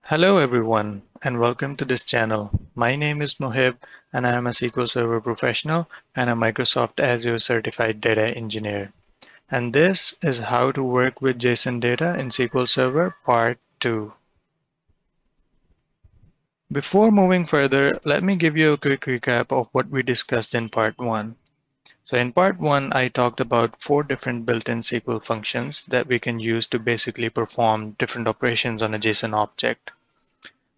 Hello everyone and welcome to this channel. My name is Mohib and I am a SQL Server professional and a Microsoft Azure certified data engineer. And this is how to work with JSON data in SQL Server Part 2. Before moving further, let me give you a quick recap of what we discussed in Part 1. So in Part 1, I talked about 4 different built-in SQL functions that we can use to basically perform different operations on a JSON object.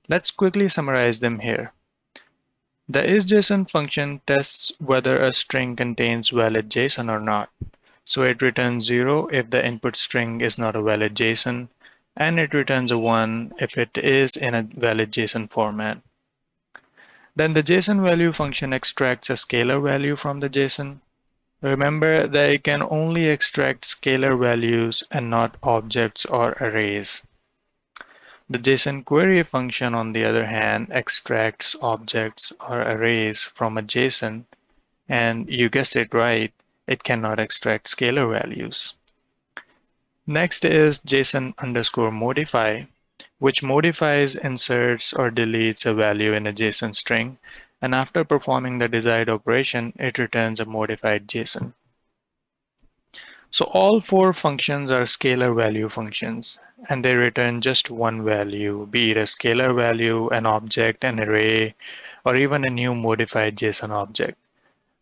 Let's quickly summarize them here. The isJSON function tests whether a string contains valid JSON or not. So it returns 0 if the input string is not a valid JSON, and it returns a 1 if it is in a valid JSON format. Then the JSON value function extracts a scalar value from the JSON. Remember that it can only extract scalar values and not objects or arrays. The JSON query function, on the other hand, extracts objects or arrays from a JSON, and you guessed it right, it cannot extract scalar values. Next is JSON_modify, which modifies, inserts, or deletes a value in a JSON string, and after performing the desired operation, it returns a modified JSON. So all 4 functions are scalar value functions, and they return just one value, be it a scalar value, an object, an array, or even a new modified JSON object.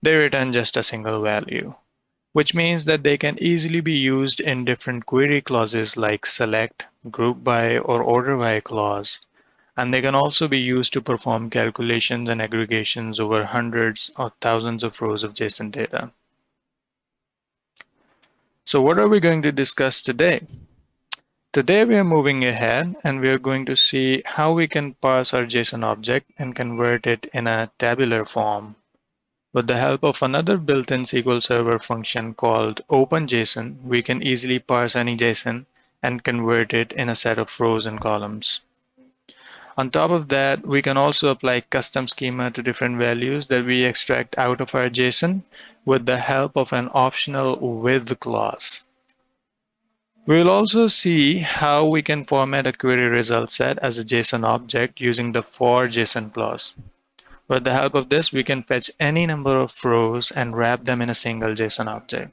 They return just a single value, which means that they can easily be used in different query clauses like select, group by, or order by clause. And they can also be used to perform calculations and aggregations over hundreds or thousands of rows of JSON data. So what are we going to discuss today? Today we are moving ahead and we are going to see how we can parse our JSON object and convert it in a tabular form. With the help of another built-in SQL Server function called OPENJSON, we can easily parse any JSON and convert it in a set of rows and columns. On top of that, we can also apply custom schema to different values that we extract out of our JSON with the help of an optional with clause. We will also see how we can format a query result set as a JSON object using the for JSON clause. With the help of this, we can fetch any number of rows and wrap them in a single JSON object.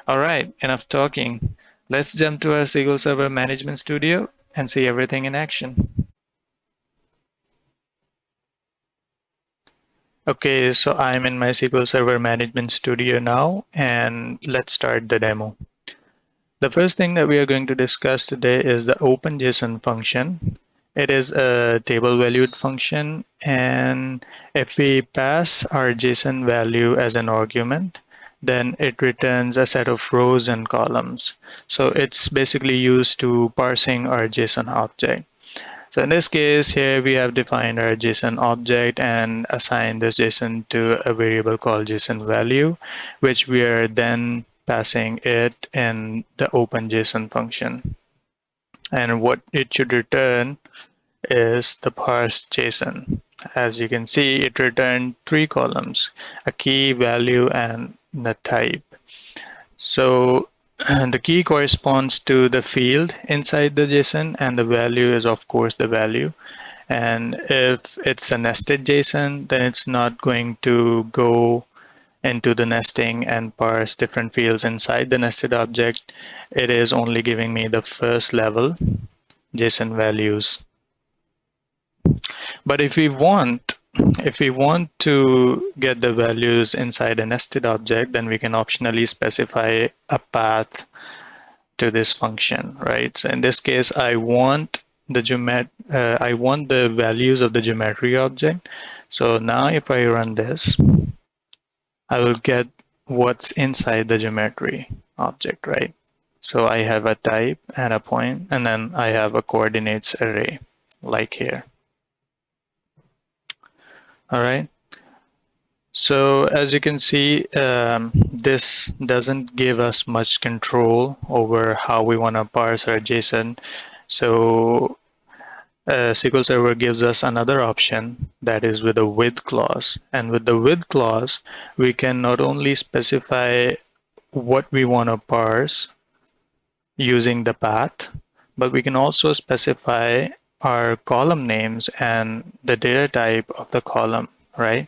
All right, enough talking. Let's jump to our SQL Server Management Studio and see everything in action. Okay, so I'm in my SQL Server Management Studio now, and let's start the demo. The first thing that we are going to discuss today is the OpenJSON function. It is a table valued function, and if we pass our JSON value as an argument, then it returns a set of rows and columns. So it's basically used to parsing our JSON object. So in this case, here we have defined our JSON object and assigned this JSON to a variable called JSON value, which we are then passing it in the OpenJSON function. And what it should return is the parse JSON. As you can see, it returned 3 columns, a key, value, and the type. So the key corresponds to the field inside the JSON, and the value is of course the value. And if it's a nested JSON, then it's not going to go into the nesting and parse different fields inside the nested object. It is only giving me the first level JSON values. But if we want to get the values inside a nested object, then we can optionally specify a path to this function, right? So in this case, I want the values of the geometry object. So now if I run this, I will get what's inside the geometry object, right? So I have a type and a point, and then I have a coordinates array, like here. All right. So as you can see, this doesn't give us much control over how we want to parse our JSON. So SQL Server gives us another option, that is with a with clause. And with the with clause, we can not only specify what we want to parse using the path, but we can also specify are column names and the data type of the column, right?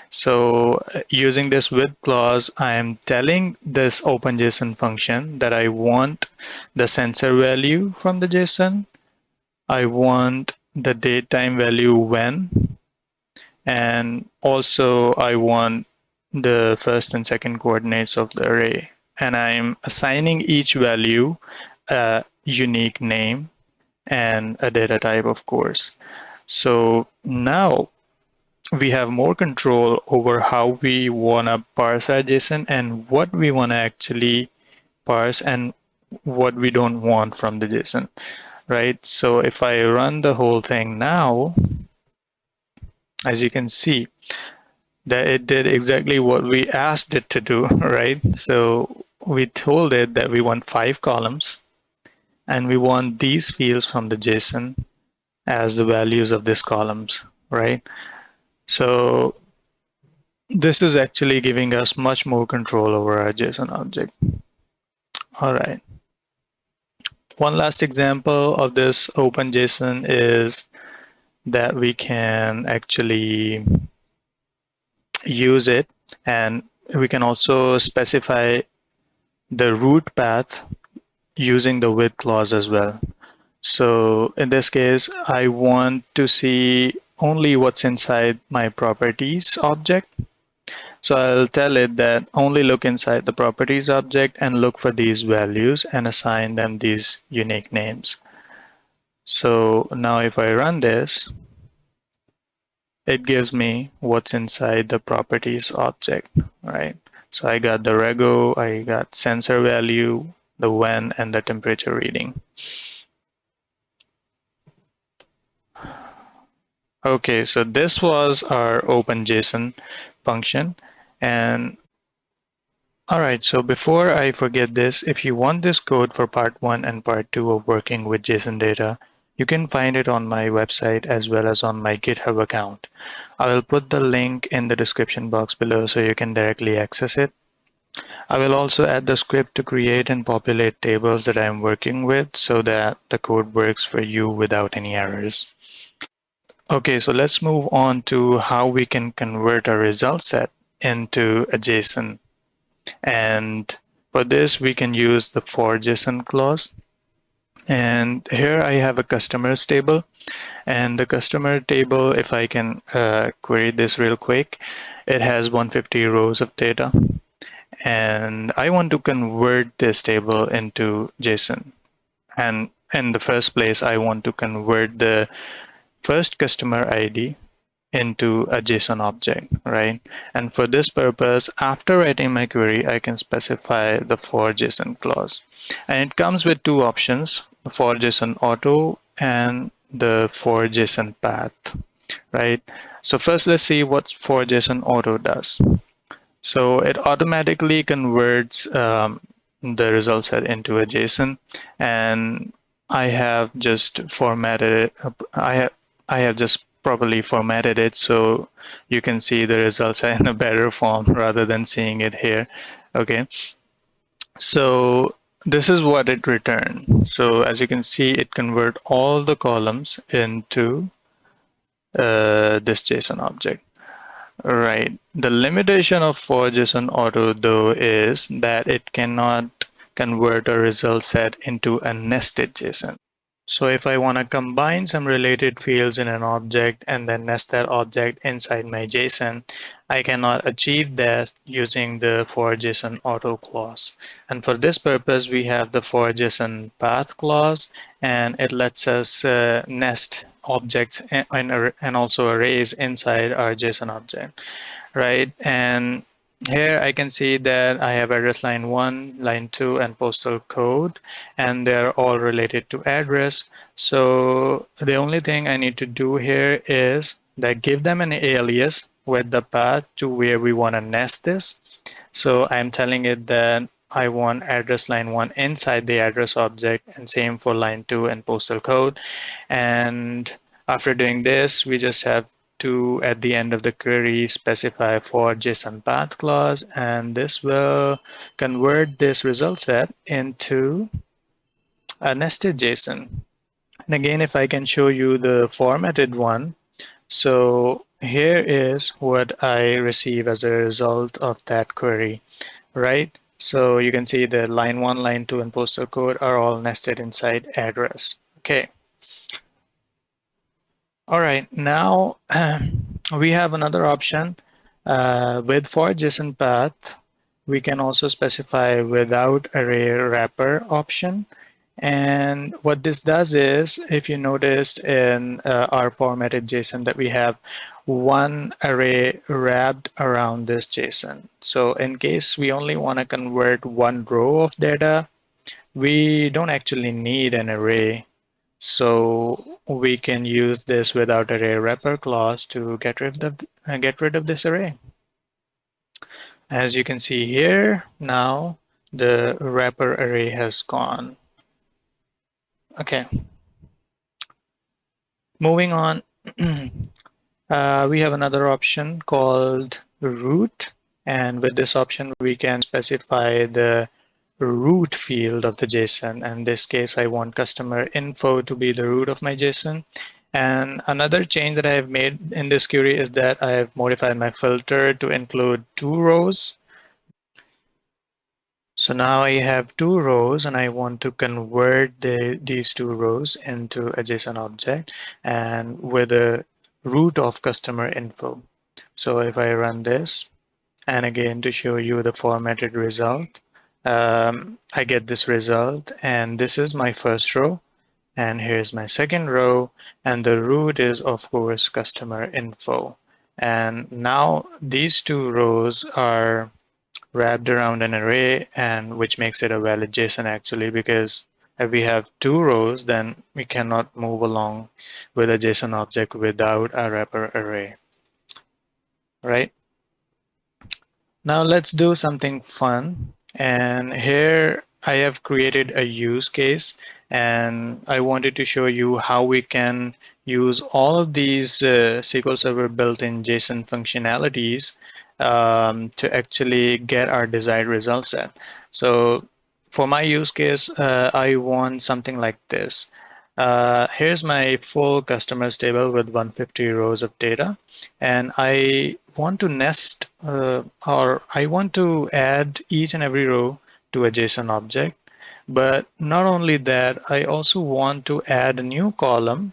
So using this with clause, I am telling this OpenJSON function that I want the sensor value from the JSON. I want the date time value when, and also I want the first and second coordinates of the array. And I'm assigning each value a unique name and a data type, of course. So now we have more control over how we want to parse our JSON and what we want to actually parse and what we don't want from the JSON, right? So if I run the whole thing now, as you can see, that it did exactly what we asked it to do, right? So we told it that we want 5 columns and we want these fields from the JSON as the values of these columns, right? So this is actually giving us much more control over our JSON object. All right. One last example of this OpenJSON is that we can actually use it, and we can also specify the root path using the with clause as well. So in this case, I want to see only what's inside my properties object. So I'll tell it that only look inside the properties object and look for these values and assign them these unique names. So now if I run this, it gives me what's inside the properties object, right? So I got the rego, I got sensor value, the when, and the temperature reading. Okay, so this was our OpenJSON function. And all right, so before I forget this, if you want this code for part 1 and part 2 of working with JSON data, you can find it on my website as well as on my GitHub account. I will put the link in the description box below so you can directly access it. I will also add the script to create and populate tables that I'm working with so that the code works for you without any errors. Okay, so let's move on to how we can convert a result set into a JSON. And for this, we can use the for JSON clause. And here I have a customers table. And the customer table, if I can query this real quick, it has 150 rows of data. And I want to convert this table into JSON. And in the first place, I want to convert the first customer ID into a JSON object, right? And for this purpose, after writing my query, I can specify the for JSON clause. And it comes with two options, the for JSON auto and the for JSON path, right? So first, let's see what for JSON auto does. So it automatically converts the result set into a JSON, and I have just formatted it. I have just properly formatted it so you can see the results in a better form rather than seeing it here. Okay, so this is what it returned. So as you can see, it convert all the columns into this JSON object. Right. The limitation of for JSON auto though is that it cannot convert a result set into a nested JSON. So if I want to combine some related fields in an object and then nest that object inside my JSON, I cannot achieve that using the for JSON auto clause. And for this purpose, we have the for JSON path clause, and it lets us nest objects and also arrays inside our JSON object, right? And here I can see that I have address line 1, line 2, and postal code, and they're all related to address. So the only thing I need to do here is that give them an alias with the path to where we want to nest this. So I'm telling it that I want address line 1 inside the address object, and same for line 2 and postal code. And after doing this, we just have to, at the end of the query, specify for JSON path clause, and this will convert this result set into a nested JSON. And again, if I can show you the formatted one, so here is what I receive as a result of that query, right? So you can see the line 1, line 2, and postal code are all nested inside address. Okay. All right. Now we have another option. With for JSON path, we can also specify without array wrapper option. And what this does is, if you noticed in our formatted JSON that we have one array wrapped around this JSON. So in case we only want to convert one row of data, we don't actually need an array. So we can use this without array wrapper clause to get rid of this array. As you can see here, now the wrapper array has gone. Okay, moving on. We have another option called root, and with this option we can specify the root field of the JSON. In this case, I want customer info to be the root of my JSON. And another change that I have made in this query is that I have modified my filter to include 2 rows. So now I have 2 rows and I want to convert these 2 rows into a JSON object and with a root of customer info. So if I run this, and again to show you the formatted result, I get this result, and this is my first row, and here's my second row, and the root is of course customer info. And now these 2 rows are wrapped around an array, and which makes it a valid JSON actually, because if we have 2 rows, then we cannot move along with a JSON object without a wrapper array, right? Now let's do something fun. And here I have created a use case, and I wanted to show you how we can use all of these SQL Server built-in JSON functionalities to actually get our desired result set. So for my use case, I want something like this. Here's my full customers table with 150 rows of data, and I want to nest or I want to add each and every row to a JSON object. But not only that, I also want to add a new column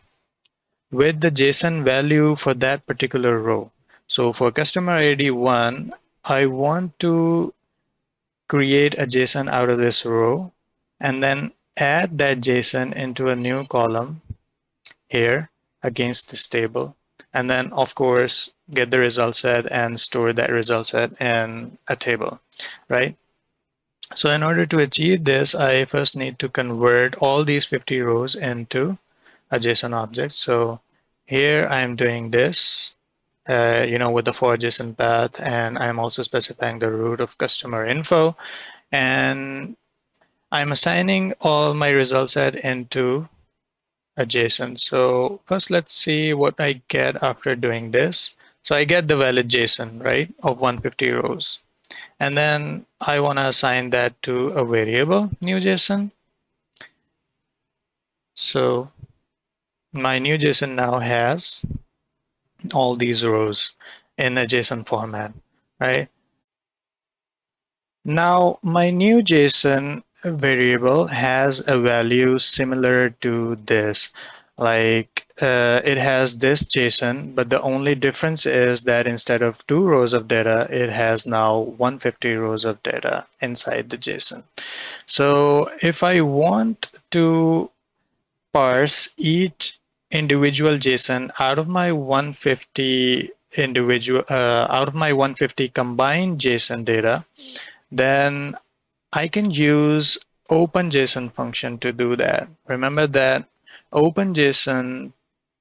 with the JSON value for that particular row. So for customer ID 1, I want to create a JSON out of this row and then add that JSON into a new column here against this table. And then, of course, get the result set and store that result set in a table, right? So in order to achieve this, I first need to convert all these 50 rows into a JSON object. So here I'm doing this, with the for JSON path, and I'm also specifying the root of customer info, and I'm assigning all my result set into a JSON. So first let's see what I get after doing this. So I get the valid JSON, right, of 150 rows. And then I want to assign that to a variable, new JSON. So my new JSON now has all these rows in a JSON format, right? Now my new JSON variable has a value similar to this. Like it has this JSON, but the only difference is that instead of 2 rows of data, it has now 150 rows of data inside the JSON. So if I want to parse each individual JSON out of my 150 combined JSON data, then I can use OPENJSON function to do that. Remember that OPENJSON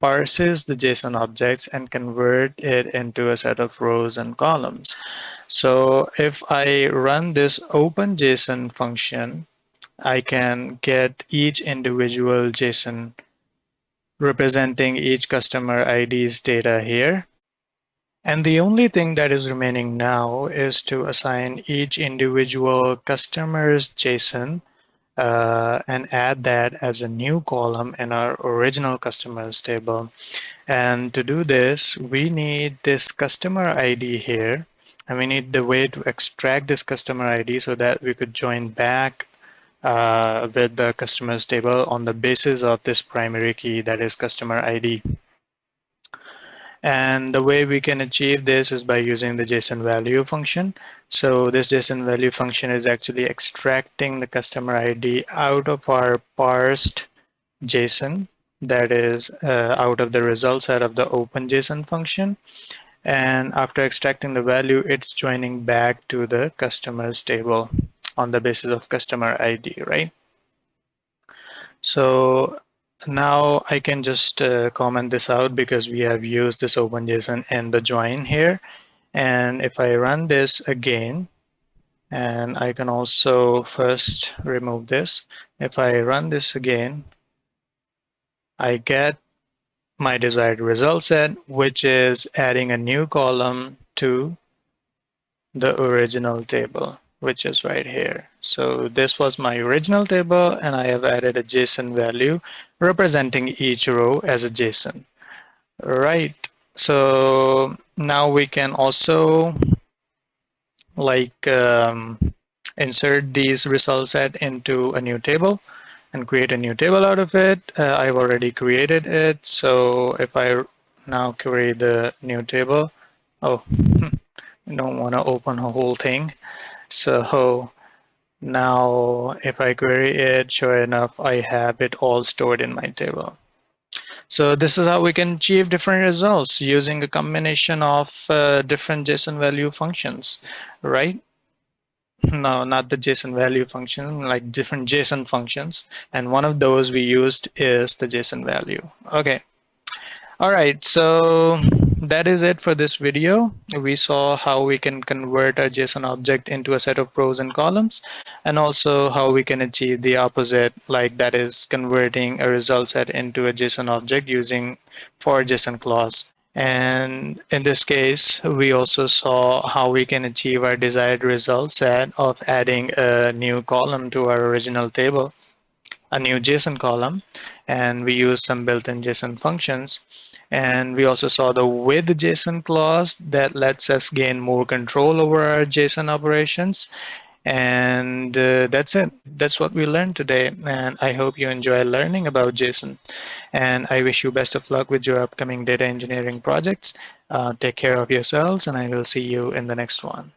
parses the JSON objects and convert it into a set of rows and columns. So if I run this OPENJSON function, I can get each individual JSON representing each customer ID's data here. And the only thing that is remaining now is to assign each individual customer's JSON and add that as a new column in our original customers table. And to do this, we need this customer ID here, and we need the way to extract this customer ID so that we could join back with the customers table on the basis of this primary key, that is customer ID. And the way we can achieve this is by using the JSON value function. So this JSON value function is actually extracting the customer ID out of our parsed JSON, that is out of the results out of the OPENJSON function. And after extracting the value, it's joining back to the customers table on the basis of customer ID, right? So now I can just comment this out because we have used this OpenJSON and the join here. And if I run this again, and I can also first remove this. If I run this again, I get my desired result set, which is adding a new column to the original table, which is right here. So this was my original table, and I have added a JSON value representing each row as a JSON. Right. So now we can also like insert these result set into a new table and create a new table out of it. I've already created it. So if I now create a new table, oh, I don't want to open a whole thing. So now if I query it, sure enough, I have it all stored in my table. So this is how we can achieve different results using a combination of different JSON value functions, right? No, not the JSON value function, like different JSON functions. And one of those we used is the JSON value. Okay. All right, so that is it for this video. We saw how we can convert a JSON object into a set of rows and columns, and also how we can achieve the opposite, like that is converting a result set into a JSON object using for JSON clause. And in this case, we also saw how we can achieve our desired result set of adding a new column to our original table, a new JSON column, and we use some built-in JSON functions. And we also saw the with JSON clause that lets us gain more control over our JSON operations. And that's it. That's what we learned today. And I hope you enjoy learning about JSON. And I wish you best of luck with your upcoming data engineering projects. Take care of yourselves, and I will see you in the next one.